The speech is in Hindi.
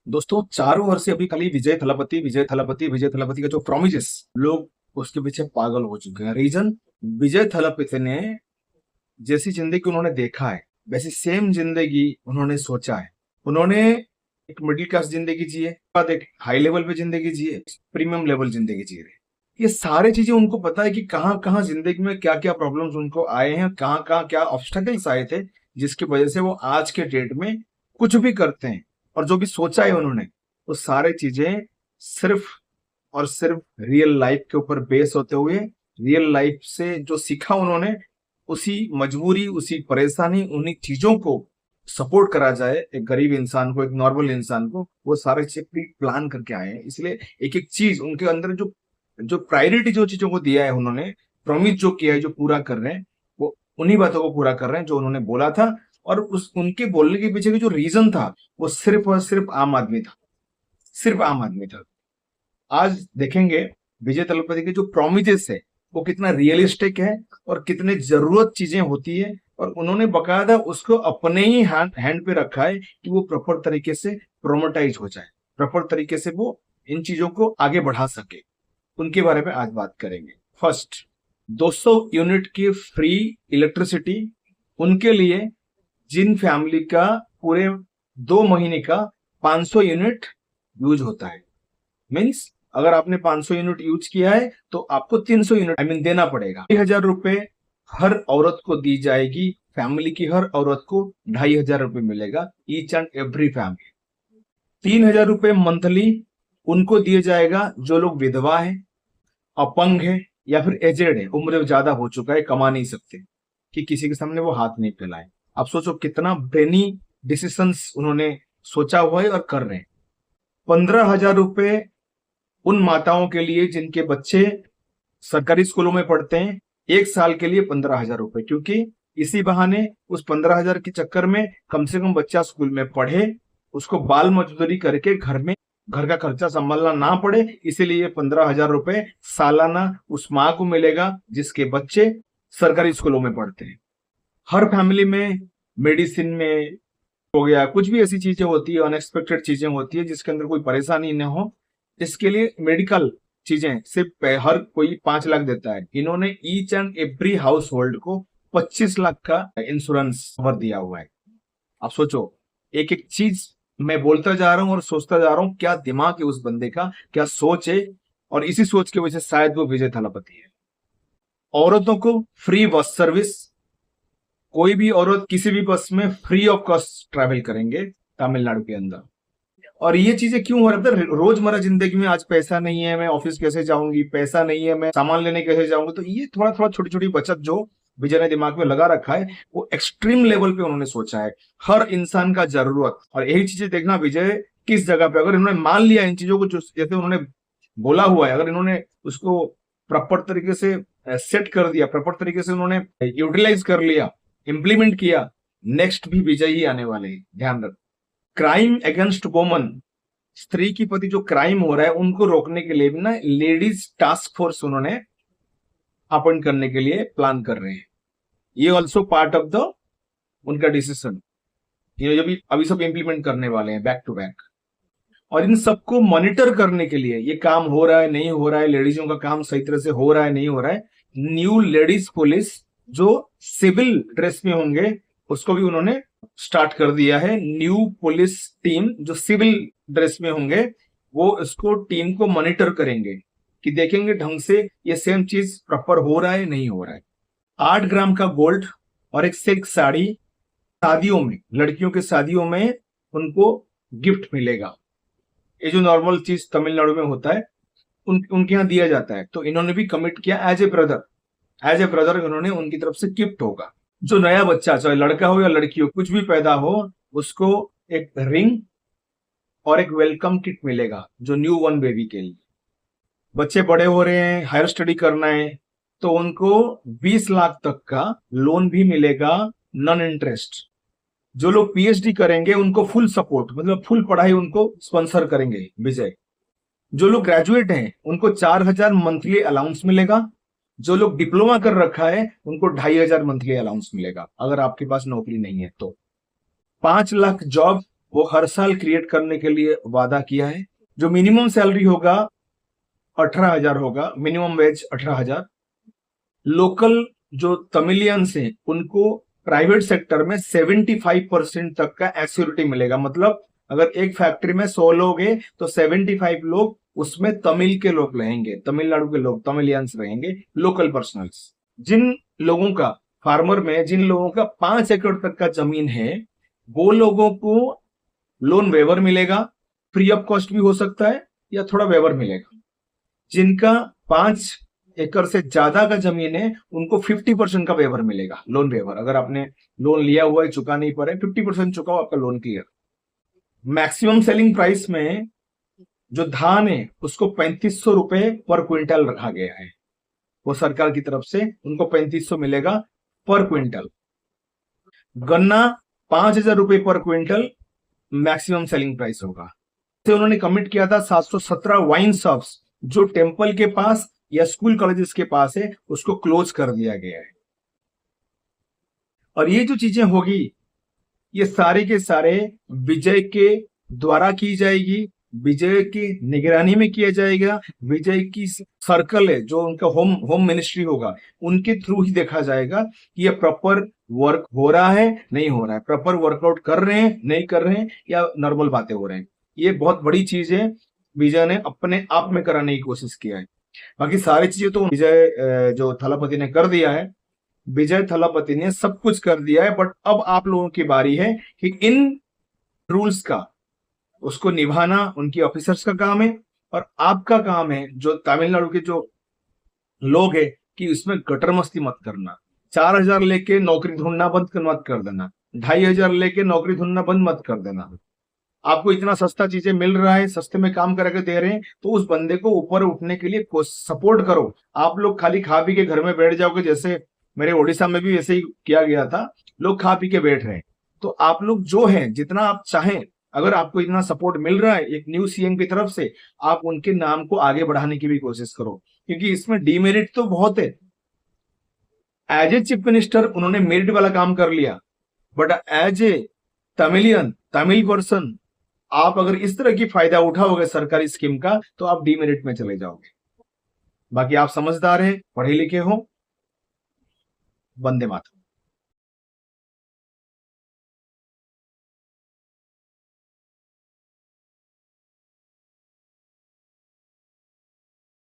दोस्तों चारों ओर से अभी खाली विजय थलापति विजय थलापति विजय थलापति का जो प्रॉमिसेस, लोग उसके पीछे पागल हो चुके हैं। रीजन, विजय थलापति ने जैसी जिंदगी उन्होंने देखा है वैसी सेम जिंदगी उन्होंने सोचा है। उन्होंने एक मिडिल क्लास जिंदगी जी है, बाद एक हाई लेवल पे जिंदगी जी है, प्रीमियम लेवल जिंदगी जी रहे। ये सारे चीजें उनको पता है कि कहाँ कहाँ जिंदगी में क्या क्या प्रॉब्लम्स उनको आए हैं, कहाँ कहाँ क्या ऑब्स्टेकल्स आए थे, जिसकी वजह से वो आज के डेट में कुछ भी करते हैं। और जो भी सोचा है उन्होंने, वो सारे चीजें सिर्फ और सिर्फ रियल लाइफ के ऊपर बेस होते हुए, रियल लाइफ से जो सीखा उन्होंने, उसी मजबूरी, उसी परेशानी, उन्हीं चीजों को सपोर्ट करा जाए एक गरीब इंसान को, एक नॉर्मल इंसान को, वो सारे चीज प्री प्लान करके आए हैं। इसलिए एक एक चीज उनके अंदर जो जो प्रायोरिटी जो चीजों को दिया है उन्होंने, प्रॉमिस जो किया है, जो पूरा कर रहे हैं, वो उन्हीं बातों को पूरा कर रहे हैं जो उन्होंने बोला था। और उस उनके बोलने के पीछे का जो रीजन था, वो सिर्फ और सिर्फ आम आदमी था, सिर्फ आम आदमी था। आज देखेंगे विजय तलपति के जो प्रोमिसेस है वो कितना रियलिस्टिक है और कितने जरूरत चीजें होती है। और उन्होंने बकायदा उसको अपने ही हैंड पे रखा है कि वो प्रॉपर तरीके से प्रोमोटाइज हो जाए, प्रॉपर तरीके से वो इन चीजों को आगे बढ़ा सके। उनके बारे में आज बात करेंगे। फर्स्ट, 200 यूनिट की फ्री इलेक्ट्रिसिटी उनके लिए जिन फैमिली का पूरे 2 महीने का 500 यूनिट यूज होता है। मीन्स अगर आपने 500 यूनिट यूज किया है तो आपको 300 यूनिट देना पड़ेगा। 2,000 रुपए हर औरत को दी जाएगी, फैमिली की हर औरत को 2,500 रुपए मिलेगा, ईच एंड एवरी फैमिली। 3,000 रुपए मंथली उनको दिया जाएगा जो लोग विधवा है, अपंग है या फिर एजेड है, उम्र ज्यादा हो चुका है, कमा नहीं सकते, कि किसी के सामने वो हाथ नहीं फैलाए। आप सोचो कितना ब्रेनी डिसीजंस उन्होंने सोचा हुआ है और कर रहे हैं। 15,000 रुपए उन माताओं के लिए जिनके बच्चे सरकारी स्कूलों में पढ़ते हैं, 1 साल के लिए 15,000 रुपए, क्योंकि इसी बहाने उस 15,000 के चक्कर में कम से कम बच्चा स्कूल में पढ़े, उसको बाल मजदूरी करके घर का खर्चा संभालना ना पड़े। इसीलिए 15,000 रुपए सालाना उस माँ को मिलेगा जिसके बच्चे सरकारी स्कूलों में पढ़ते हैं। हर फैमिली में मेडिसिन में हो गया, कुछ भी ऐसी चीजें होती है, अनएक्सपेक्टेड चीजें होती है जिसके अंदर कोई परेशानी न हो, इसके लिए मेडिकल चीजें सिर्फ हर कोई 5 लाख देता है। इन्होंने each and every house hold को 25 लाख का इंश्योरेंस कवर दिया हुआ है। आप सोचो, एक एक चीज मैं बोलता जा रहा हूं और सोचता जा रहा हूं, क्या दिमाग है उस बंदे का, क्या सोच है। और इसी सोच की वजह से शायद वो विजय थलापति है। औरतों को फ्री बस सर्विस, कोई भी औरत किसी भी बस में फ्री ऑफ कॉस्ट ट्रैवल करेंगे तमिलनाडु के अंदर। और ये चीजें क्यों हो रहा है? रोजमर्रा जिंदगी में आज पैसा नहीं है, मैं ऑफिस कैसे जाऊंगी, पैसा नहीं है, मैं सामान लेने कैसे जाऊंगी। तो ये थोड़ा थोड़ा छोटी छोटी बचत जो विजय ने दिमाग में लगा रखा है, वो एक्सट्रीम लेवल पे उन्होंने सोचा है, हर इंसान का जरूरत। और यही चीजें देखना विजय किस जगह पे, अगर इन्होंने मान लिया इन चीजों को, जो जैसे उन्होंने बोला हुआ है, अगर इन्होंने उसको प्रॉपर तरीके से सेट कर दिया, प्रॉपर तरीके से उन्होंने यूटिलाइज कर लिया, इंप्लीमेंट किया, नेक्स्ट भी विजय ही आने वाले हैं। ध्यान रख, क्राइम अगेंस्ट वुमन, स्त्री की प्रति जो क्राइम हो रहा है उनको रोकने के लिए भी ना लेडीज टास्क फोर्स उन्होंने अपॉइंट करने के लिए प्लान कर रहे हैं। ये ऑल्सो पार्ट ऑफ द उनका डिसीजन, ये जो भी अभी सब इंप्लीमेंट करने वाले हैं बैक टू बैक। और इन सबको मॉनिटर करने के लिए, ये काम हो रहा है नहीं हो रहा है, लेडीजों का काम सही तरह से हो रहा है नहीं हो रहा है, न्यू लेडीज पुलिस जो सिविल ड्रेस में होंगे उसको भी उन्होंने स्टार्ट कर दिया है। न्यू पुलिस टीम जो सिविल ड्रेस में होंगे, वो इसको टीम को मॉनिटर करेंगे कि देखेंगे ढंग से ये सेम चीज प्रॉपर हो रहा है नहीं हो रहा है। 8 ग्राम का गोल्ड और एक सिल्क साड़ी शादियों में, लड़कियों के शादियों में उनको गिफ्ट मिलेगा। ये जो नॉर्मल चीज तमिलनाडु में होता है उनके यहाँ दिया जाता है। तो इन्होंने भी कमिट किया एज ए ब्रदर इन्होंने उनकी तरफ से गिफ्ट होगा। जो नया बच्चा, चाहे लड़का हो या लड़की हो, कुछ भी पैदा हो, उसको एक रिंग और एक वेलकम किट मिलेगा जो न्यू वन बेबी के लिए। बच्चे बड़े हो रहे हैं, हायर स्टडी करना है, तो उनको 20 लाख तक का लोन भी मिलेगा, नॉन इंटरेस्ट। जो लोग पीएचडी करेंगे उनको फुल सपोर्ट, मतलब फुल पढ़ाई उनको स्पॉन्सर करेंगे विजय। जो लोग ग्रेजुएट हैं उनको 4,000 मंथली अलाउंस मिलेगा। जो लोग डिप्लोमा कर रखा है उनको 2,500 मंथली अलाउंस मिलेगा, अगर आपके पास नौकरी नहीं है तो। 5 लाख जॉब वो हर साल क्रिएट करने के लिए वादा किया है। जो मिनिमम सैलरी होगा 18,000 होगा, मिनिमम वेज 18,000। लोकल जो तमिलियंस हैं उनको प्राइवेट सेक्टर में 75% तक का एश्योरिटी मिलेगा। मतलब अगर एक फैक्ट्री में 100 लोग हैं तो 75 लोग उसमें तमिल के लोग रहेंगे, तमिलनाडु के लोग, तमिलियंस रहेंगे, लोकल पर्सनल्स। जिन लोगों का फार्मर में जिन लोगों का 5 एकड़ तक का जमीन है वो लोगों को लोन वेवर मिलेगा, फ्री ऑफ कॉस्ट भी हो सकता है या थोड़ा वेवर मिलेगा। जिनका 5 एकड़ से ज्यादा का जमीन है उनको 50% का वेवर मिलेगा, लोन वेवर। अगर आपने लोन लिया हुआ है, चुका नहीं पा रहे, 50% चुकाओ, आपका loan clear. Maximum selling price में जो धान है उसको 3500 रुपए पर क्विंटल रखा गया है। वो सरकार की तरफ से उनको 3500 मिलेगा पर क्विंटल। गन्ना 5,000 रुपए पर क्विंटल मैक्सिमम सेलिंग प्राइस होगा। तो उन्होंने कमिट किया था 717 वाइन शॉप्स जो टेम्पल के पास या स्कूल कॉलेजेस के पास है उसको क्लोज कर दिया गया है। और ये जो चीजें होगी ये सारे के सारे विजय के द्वारा की जाएगी, विजय की निगरानी में किया जाएगा। विजय की सर्कल है जो उनका होम मिनिस्ट्री होगा उनके थ्रू ही देखा जाएगा कि ये प्रॉपर वर्क हो रहा है नहीं हो रहा है, प्रॉपर वर्कआउट कर रहे हैं नहीं कर रहे हैं, या नॉर्मल बातें हो रहे हैं। ये बहुत बड़ी चीज है, विजय ने अपने आप में कराने की कोशिश किया है। बाकी सारी चीजें तो विजय जो थलापति ने कर दिया है, विजय थलापति ने सब कुछ कर दिया है। बट अब आप लोगों की बारी है कि इन रूल्स का उसको निभाना उनकी ऑफिसर्स का काम है और आपका काम है जो तमिलनाडु के जो लोग है कि उसमें गटर मस्ती मत करना। 4,000 लेके नौकरी ढूंढना बंद मत कर देना, 2,500 लेके नौकरी ढूंढना बंद मत कर देना। आपको इतना सस्ता चीजें मिल रहा है, सस्ते में काम करके दे रहे हैं, तो उस बंदे को ऊपर उठने के लिए सपोर्ट करो। आप लोग खाली खा पी के घर में बैठ जाओगे, जैसे मेरे ओडिशा में भी ऐसे ही किया गया था, लोग खा पी के बैठ रहे हैं। तो आप लोग जो है जितना आप चाहें, अगर आपको इतना सपोर्ट मिल रहा है एक न्यू सीएम की तरफ से, आप उनके नाम को आगे बढ़ाने की भी कोशिश करो, क्योंकि इसमें डीमेरिट तो बहुत है। एज ए चीफ मिनिस्टर उन्होंने मेरिट वाला काम कर लिया, but as a Tamilian, Tamil person, आप अगर इस तरह की फायदा उठाओगे सरकारी स्कीम का तो आप डीमेरिट में चले जाओगे। बाकी आप समझदार हैं, पढ़े लिखे हो। वंदे मातरम।